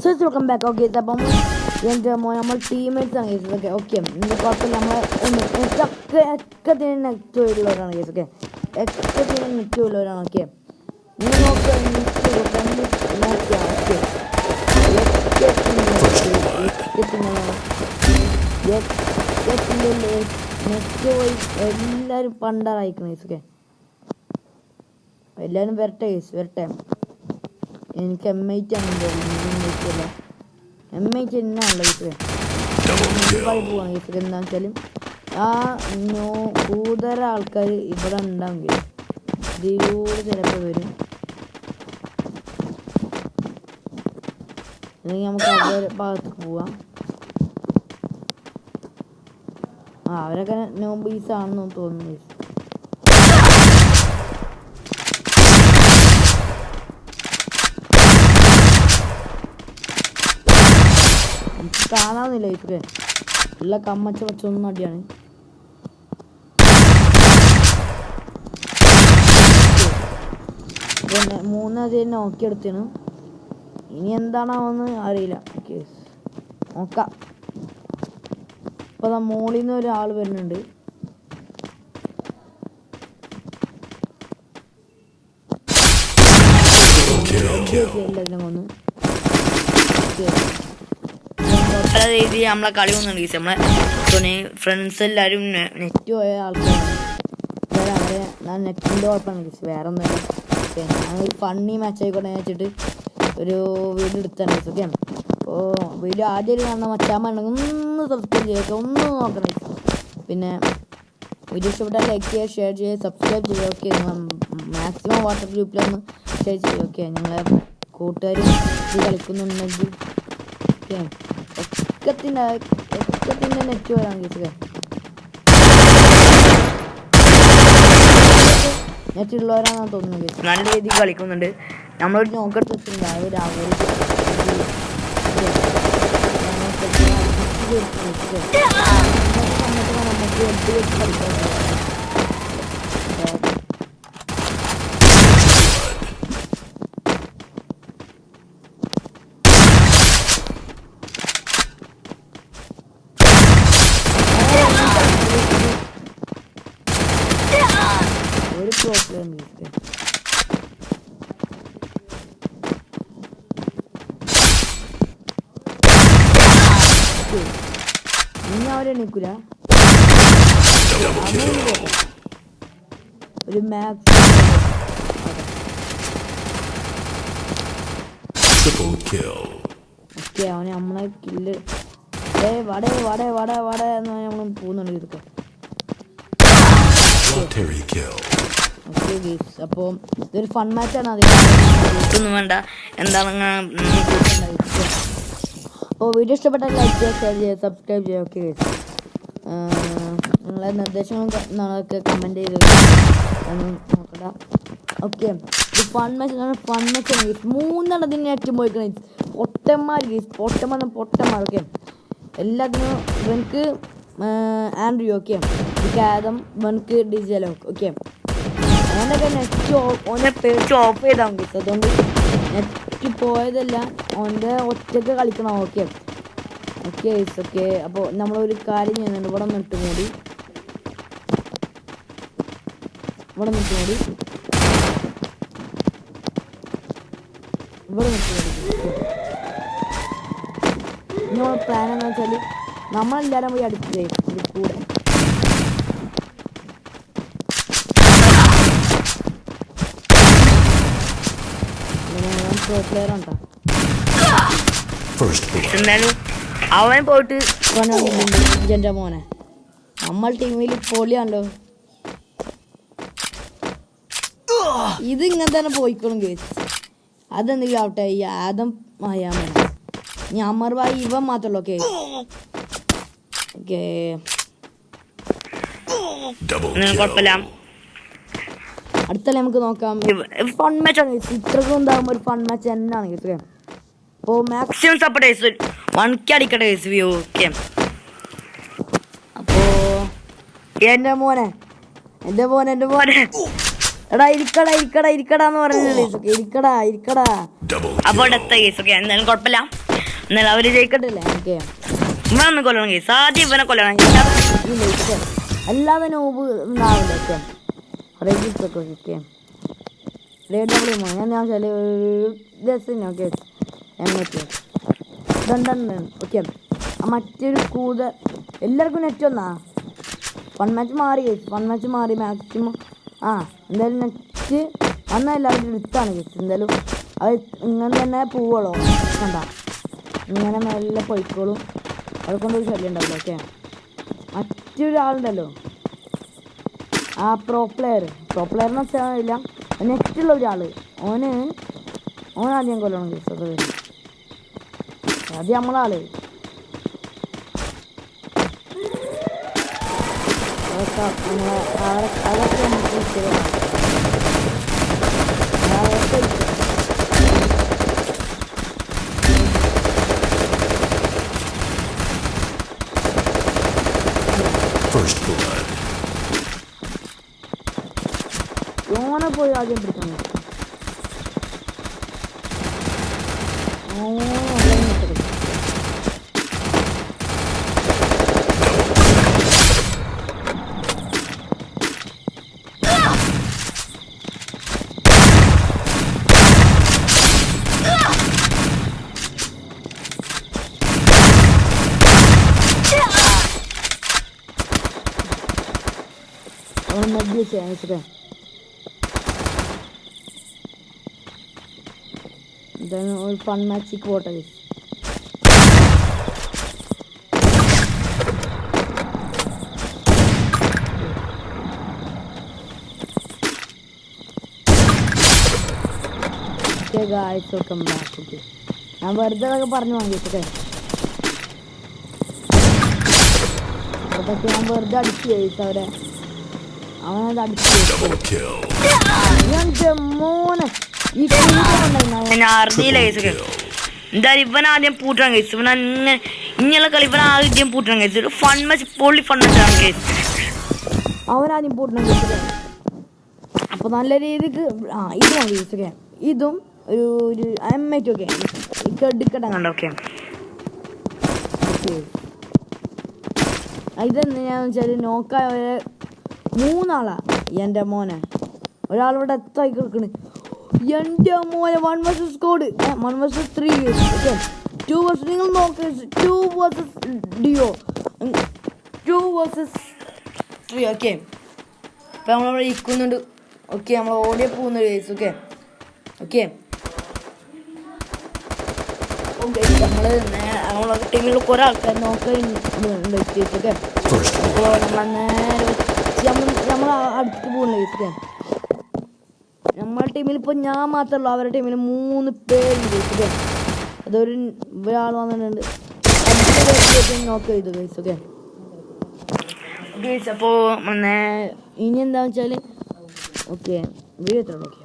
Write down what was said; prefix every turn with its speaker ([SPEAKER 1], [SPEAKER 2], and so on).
[SPEAKER 1] So welcome back. Okay, അപ്പം എൻ്റെ നമ്മൾ ടീംമേറ്റ്സ് ആണ് കേസ്. ഓക്കെ ഓക്കെ കുഴപ്പമില്ല. നമ്മൾ എക്കത്തിന് നെറ്റ് ഉള്ളവരാണ് കേസ്. ഓക്കെ, എക്കത്തിന് നെറ്റ് ഉള്ളവരാണ്. ഓക്കെ, നിങ്ങൾ നോക്കുക നെറ്റ് പോയി എല്ലാവരും പണ്ടാറായിക്കണം കേസ്. ഓക്കെ, എല്ലാവരും വരട്ടെ കേസ്, വരട്ടെ. എനിക്ക് M8 ആണ് തോന്നുന്നു. M8 തന്നെയാണല്ലോ കേസ്. കളി പോവാണ് കേസ്. എന്താണെന്ന് വെച്ചാൽ കൂടുതൽ ആൾക്കാർ ഇവിടെ ഉണ്ടാവും കേസ്. ഇതിലൂടെ ചിലപ്പോൾ വരും. അല്ലെങ്കിൽ നമുക്ക് അവരുടെ ഭാഗത്തേക്ക് പോവാം. അവരൊക്കെ നോബീസ് ആണെന്ന് തോന്നുന്നു കേസ്. എനിക്ക് കാണാവുന്നില്ല ഇതൊക്കെ. എല്ലാ കമ്മച്ച വച്ചൊന്നും അടിയാണ്. പിന്നെ 3 നോക്കിയെടുത്തിന്. ഇനി എന്താണാവെന്ന് അറിയില്ല. ഓക്കെ, നോക്കാം. ഇപ്പം മോളിൽ നിന്ന് ഒരാൾ വരുന്നുണ്ട്. എല്ലാത്തിനും ഒന്ന് പല രീതിയിൽ നമ്മളെ കളി വന്നുണ്ട് കേസ്. നമ്മളെ ഫ്രണ്ട്സ് എല്ലാവരും നെറ്റ് പോയ ആൾക്കാരാണ്. അവരെ ഞാൻ നെറ്റിൻ്റെ കുഴപ്പമാണ് കേസ്, വേറെ ഒന്നുമില്ല. ഓക്കെ, ഞാനൊരു ഫണ്ണി മാച്ച് ആയിക്കോട്ടെ വെച്ചിട്ട് ഒരു വീഡിയോ എടുത്താണ് കേസ്. ഓക്കെ, അപ്പോൾ വീഡിയോ ആദ്യം കാണുന്ന മച്ചാമ്മ ഒന്ന് സബ്സ്ക്രൈബ് ചെയ്യുക, ഒന്ന് നോക്കണം. പിന്നെ വീഡിയോ ഇഷ്ടപ്പെട്ടാൽ ലൈക്ക് ചെയ്യുക, ഷെയർ ചെയ്യുക, സബ്സ്ക്രൈബ് ചെയ്യുക. ഓക്കെ, നിങ്ങൾ മാക്സിമം വാട്സപ്പ് ഗ്രൂപ്പിലൊന്ന് ഷെയർ ചെയ്യുക. ഓക്കെ, നിങ്ങളെ കൂട്ടുകാർ ഇത് കളിക്കുന്നുണ്ടെങ്കിൽ ഓക്കെ എക്കത്തിൻ്റെ നെറ്റ് വരാൻ കേസുക. നെറ്റ് ഉള്ളവരാണെന്ന് തോന്നുന്നത്. നല്ല രീതിയിൽ കളിക്കുന്നുണ്ട്. നമ്മളൊരു നോക്കെടുത്ത് വെച്ചിട്ടുണ്ട്. ഒരു പ്രോബ്ലം ഇനി അവരെണീക്കൂല. ഒരു മാക്സ് ഓക്കെ, അവനെ നമ്മളെ കില്ല് വട എന്ന് നമ്മൾ പോകുന്നുണ്ട് ഇതൊക്കെ. അപ്പോൾ ഇതൊരു ഫൺ മാച്ചാണ്. അതിനൊന്നും വേണ്ട. എന്താണ് അപ്പോൾ വീഡിയോ ഇഷ്ടപ്പെട്ടാൽ ലൈക്ക് ചെയ്യുക, ഷെയർ ചെയ്യുക, സബ്സ്ക്രൈബ് ചെയ്യുക. ഓക്കെ, നിങ്ങളെ നിർദ്ദേശങ്ങളും നമ്മളൊക്കെ കമൻറ്റ് ചെയ്ത് നോക്കണ്ട. ഓക്കെ, ഇത് ഫൺ മാച്ചാണ്. ഫൺ മാച്ചാണ് ഗീസ്. 3 എണ്ണത്തിന് ഏറ്റവും പോയിക്കണ പൊട്ടന്മാർ ഗീസ്. പൊട്ടന്മാർ. ഓക്കെ, എല്ലാത്തിനും ഇവനക്ക് ആൻഡ്രിയോ. ഓക്കെ, എനിക്ക് ആദം, ഇവനക്ക് ഡിജലോ. ഓക്കെ, അവനൊക്കെ നെറ്റ് ഓനെ പേച്ച് ഓഫ് ചെയ്താൽ ഗീസ്. അതുകൊണ്ട് നെറ്റ് പോയതല്ല, ഓൻ്റെ ഒറ്റക്ക് കളിക്കണം. Okay okay okay. അപ്പോൾ നമ്മളൊരു കാര്യം ചെയ്യുന്നുണ്ട്. ഇവിടെ നിട്ട് മൂടി നമ്മൾ പ്ലാൻ എന്ന് വെച്ചാൽ നമ്മളെല്ലാവരും പോയി അടുത്തേ ഇത് കൂടെ. പ്ലെയർ ഉണ്ടോ? എന്തായാലും അവൻ പോയിട്ട് എൻ്റെ മോനെ നമ്മൾ ടീമിൽ പൊളിയാണല്ലോ. ഇത് ഇങ്ങനെ തന്നെ പോയിക്കോളും കേസ്. അതെന്തെങ്കിലും ആവട്ടെ. ഈ ആദം ആയാമ ഇനി അമർ ഭായി ഇവൻ മാത്രമല്ലോ. ഓക്കെ ഓക്കെ, കുഴപ്പമില്ല. അടുത്തല്ലേ നമുക്ക് നോക്കാം. ഫൺ മാച്ചാണ് ഇത്രക്കും ഉണ്ടാകുമ്പോൾ ഒരു ഫൺ മാച്ച് തന്നെയാണ് കേസ്. അപ്പോൾ മാക്സിമം സപ്പോർട്ട് 1K അടിക്കട്ടെ കേസ് വ്യൂ. ഓക്കെ, അപ്പോൾ എൻ്റെ മോനെ എടാ ഇരിക്കടാന്ന് പറഞ്ഞില്ലേ ഇരിക്കടാ. അപ്പോൾ ഡെത്ത് കേസ് ഓക്കെ. എന്തായാലും കുഴപ്പമില്ല, എന്നാലും അവര് ജയിക്കട്ടില്ലേ. ഓക്കെ ഇവനൊന്ന് കൊല്ലണം കേസ്, ആദ്യം ഇവനെ കൊല്ലണം. അല്ലാതെ നോബ് ഉണ്ടാവില്ല. ഓക്കെ ഓക്കെ ഞാൻ ചില ഓക്കെ ഓക്കെ. മറ്റൊരു എല്ലാവർക്കും നെറ്റ് വന്നാ വൺ മാച്ച് മാറി മാക്സിമം. എന്തായാലും നെറ്റ് വന്നാൽ എല്ലാവരും എടുത്താണ് കേസ്. എന്തായാലും അത് ഇങ്ങനെ തന്നെ പോവുള്ളൂ. കണ്ട ഇങ്ങനെ മെല്ലെ പോയിക്കോളും, അതുകൊണ്ടൊരു ശല്യം ഉണ്ടാവില്ല. ഓക്കെ മറ്റൊരാളുണ്ടല്ലോ പ്രോ പ്ലെയറിനെ വെച്ചാൽ നെറ്റുള്ള ഒരാൾ, ഓനാദ്യം കൊല്ലണം കേസ്. അത് നമ്മളാള് അതൊക്കെ നമുക്ക് ഓനെ പോയി ആദ്യം പിടിക്കണം. ഒരു ഫൺ മാച്ചിക്ക് പോട്ടെ. ഞാൻ വെറുതെ അതൊക്കെ പറഞ്ഞു വാങ്ങിയിട്ടേ അതൊക്കെ ഞാൻ വെറുതെ അടിച്ചു കഴിച്ചു അവരെ. അവനത് അടിച്ചു മോനെ എന്തായാലും ഇവൻ ആദ്യം പൂട്ടണം കേസ്. ഇവൻ അങ്ങനെ ഇങ്ങനെയുള്ള കളി ഇവൻ ആദ്യം പൂട്ടണം കേസ്. ഒരു ഫൺ മാച്ച് പൊള്ളി ഫൺ മാച്ചാണ് കേസ്. അവനാദ്യം പൂട്ടണം കേസ്. അപ്പൊ നല്ല രീതിക്ക് ഇത് മതി കേസ്. ഓക്കെ ഇതും ഒരു അമ്മയ്ക്ക് ഓക്കെ എടുക്കട്ടെ കണ്ടോ. ഓക്കെ ഇതെന്ന് ഞാൻ വെച്ചാൽ നോക്കാൻ മൂന്നാളാ. എൻ്റെ മോനെ ഒരാളിവിടെ എത്തായി കിടക്കണ്. എൻ്റെ മോനെ 1 vs squad 1 vs 3 okay 2 vs നിങ്ങൾ നോക്ക് 2 vs ഡിയോ 2 vs 3 ഓക്കെ. ഇപ്പം നമ്മളിവിടെ ഇരിക്കുന്നുണ്ട്. ഓക്കെ നമ്മൾ ഓടിയ പോകുന്ന കേസ്. ഓക്കെ ഓക്കെ നമ്മളെ ടീമിൽ കുറേ ആൾക്കാർ നോക്കുന്നുണ്ട് ഓക്കെ. അപ്പോൾ നമ്മൾ നേരെ നമ്മൾ അടുത്ത് പോകുന്ന കേസ്. നമ്മുടെ ടീമിൽ ഇപ്പോൾ ഞാൻ മാത്രമല്ല, അവരുടെ ടീമിൽ 3 പേരുണ്ട്. അതൊരു ഒരാൾ വന്നിട്ടുണ്ട്. നോക്ക് ചെയ്തു ഗൈസ്. ഓക്കെ ഗൈസ് അപ്പോൾ ഇനി എന്താണെന്ന് വെച്ചാൽ ഓക്കെ വീഡിയോ എത്ര ഓക്കെ